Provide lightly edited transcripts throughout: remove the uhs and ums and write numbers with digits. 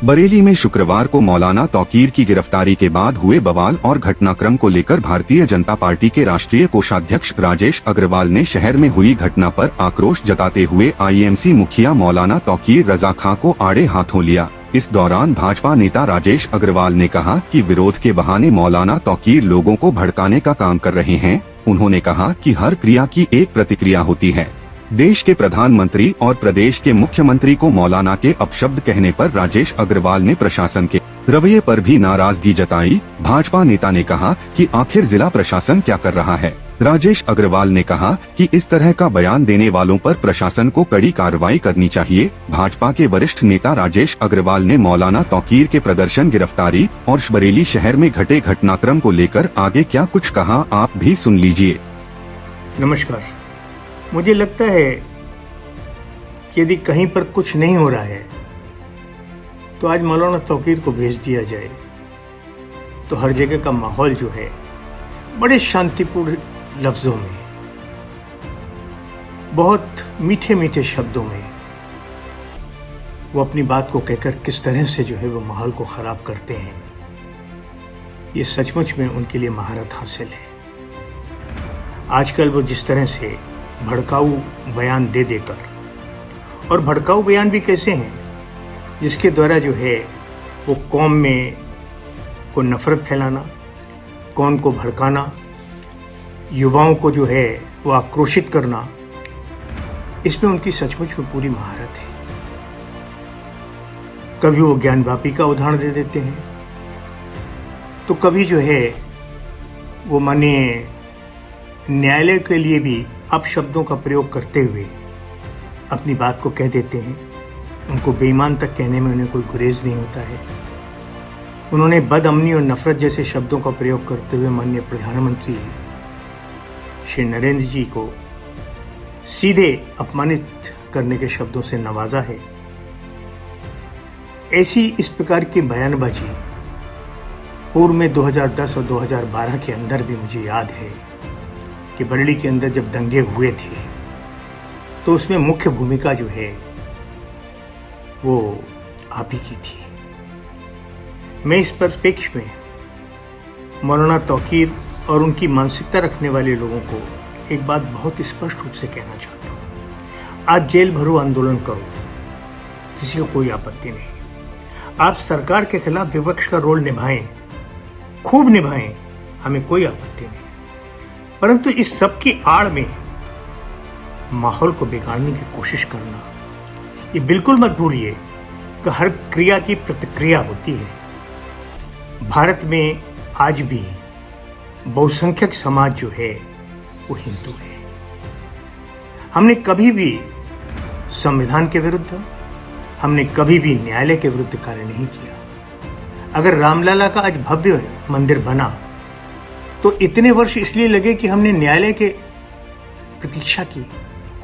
बरेली में शुक्रवार को मौलाना तौकीर की गिरफ्तारी के बाद हुए बवाल और घटनाक्रम को लेकर भारतीय जनता पार्टी के राष्ट्रीय कोषाध्यक्ष राजेश अग्रवाल ने शहर में हुई घटना पर आक्रोश जताते हुए आईएमसी मुखिया मौलाना तौकीर रजा खां को आड़े हाथों लिया। इस दौरान भाजपा नेता राजेश अग्रवाल ने कहा कि विरोध के बहाने मौलाना तौकीर लोगों को भड़काने का काम कर रहे हैं। उन्होंने कहा कि हर क्रिया की एक प्रतिक्रिया होती है। देश के प्रधानमंत्री और प्रदेश के मुख्यमंत्री को मौलाना के अपशब्द कहने पर राजेश अग्रवाल ने प्रशासन के रवैये पर भी नाराजगी जताई। भाजपा नेता ने कहा कि आखिर जिला प्रशासन क्या कर रहा है। राजेश अग्रवाल ने कहा कि इस तरह का बयान देने वालों पर प्रशासन को कड़ी कार्रवाई करनी चाहिए। भाजपा के वरिष्ठ नेता राजेश अग्रवाल ने मौलाना तौकीर के प्रदर्शन, गिरफ्तारी और बरेली शहर में घटे घटनाक्रम को लेकर आगे क्या कुछ कहा, आप भी सुन लीजिए। नमस्कार। मुझे लगता है कि यदि कहीं पर कुछ नहीं हो रहा है तो आज मौलाना तौकीर को भेज दिया जाए तो हर जगह का माहौल जो है बड़े शांतिपूर्ण लफ्जों में, बहुत मीठे मीठे शब्दों में वो अपनी बात को कहकर किस तरह से जो है वो माहौल को खराब करते हैं, ये सचमुच में उनके लिए महारत हासिल है। आजकल वो जिस तरह से भड़काऊ बयान दे देकर, और भड़काऊ बयान भी कैसे हैं जिसके द्वारा जो है वो कौम में को नफरत फैलाना, कौम को भड़काना, युवाओं को जो है वो आक्रोशित करना, इसमें उनकी सचमुच में पूरी महारत है। कभी वो ज्ञानवापी का उदाहरण दे देते हैं तो कभी जो है वो माने न्यायालय के लिए भी अपशब्दों का प्रयोग करते हुए अपनी बात को कह देते हैं। उनको बेईमान तक कहने में उन्हें कोई गुरेज नहीं होता है। उन्होंने बदअमनी और नफरत जैसे शब्दों का प्रयोग करते हुए माननीय प्रधानमंत्री श्री नरेंद्र जी को सीधे अपमानित करने के शब्दों से नवाजा है। ऐसी इस प्रकार की बयानबाजी पूर्व में 2010 और 2012 के अंदर भी मुझे याद है कि बरेली के अंदर जब दंगे हुए थे तो उसमें मुख्य भूमिका जो है वो आप ही की थी। मैं इस परिप्रेक्ष्य में मौलाना तौकीर और उनकी मानसिकता रखने वाले लोगों को एक बात बहुत स्पष्ट रूप से कहना चाहता हूँ। आज जेल भरो आंदोलन करो, किसी को कोई आपत्ति नहीं। आप सरकार के खिलाफ विपक्ष का रोल निभाएं, खूब निभाएं, हमें कोई आपत्ति नहीं। परंतु इस सब की आड़ में माहौल को बिगाड़ने की कोशिश करना, ये बिल्कुल मत भूलिए कि हर क्रिया की प्रतिक्रिया होती है। भारत में आज भी बहुसंख्यक समाज जो है वो हिंदू है। हमने कभी भी संविधान के विरुद्ध, हमने कभी भी न्यायालय के विरुद्ध कार्य नहीं किया। अगर रामलला का आज भव्य मंदिर बना तो इतने वर्ष इसलिए लगे कि हमने न्यायालय के प्रतीक्षा की,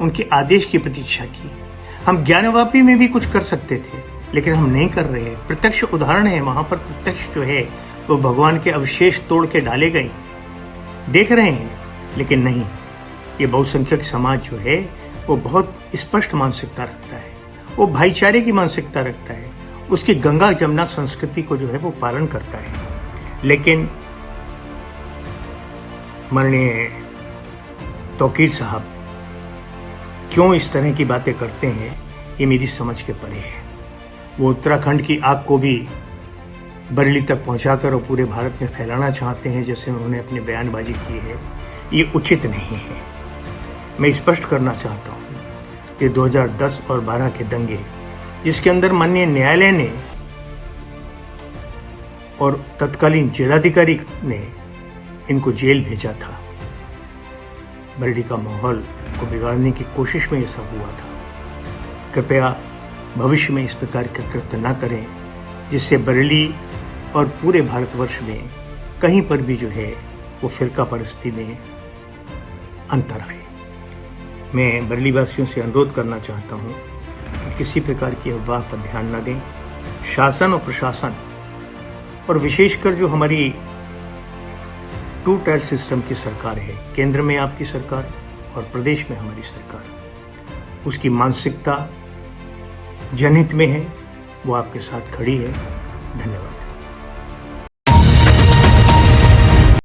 उनके आदेश की प्रतीक्षा की। हम ज्ञानवापी में भी कुछ कर सकते थे लेकिन हम नहीं कर रहे। प्रत्यक्ष उदाहरण है, वहां पर प्रत्यक्ष जो है वो भगवान के अवशेष तोड़ के डाले गए, देख रहे हैं। लेकिन नहीं, ये बहुसंख्यक समाज जो है वो बहुत स्पष्ट मानसिकता रखता है, वो भाईचारे की मानसिकता रखता है, उसकी गंगा जमुना संस्कृति को जो है वो पालन करता है। लेकिन माननीय तौकीर साहब क्यों इस तरह की बातें करते हैं, ये मेरी समझ के परे है। वो उत्तराखंड की आग को भी बरेली तक पहुंचाकर और पूरे भारत में फैलाना चाहते हैं जैसे उन्होंने अपनी बयानबाजी की है, ये उचित नहीं है। मैं स्पष्ट करना चाहता हूँ कि 2010 और 12 के दंगे जिसके अंदर माननीय न्यायालय ने और तत्कालीन जिलाधिकारी ने इनको जेल भेजा था, बरेली का माहौल को बिगाड़ने की कोशिश में ये सब हुआ था। कृपया भविष्य में इस प्रकार के कृत्य न करें जिससे बरेली और पूरे भारतवर्ष में कहीं पर भी जो है वो फिरका परस्ती में अंतर आए। मैं बरेली वासियों से अनुरोध करना चाहता हूँ कि किसी प्रकार की अफवाह पर ध्यान न दें। शासन और प्रशासन और विशेषकर जो हमारी 2 टायर सिस्टम की सरकार है, केंद्र में आपकी सरकार और प्रदेश में हमारी सरकार, उसकी मानसिकता जनहित में है, वो आपके साथ खड़ी है। धन्यवाद।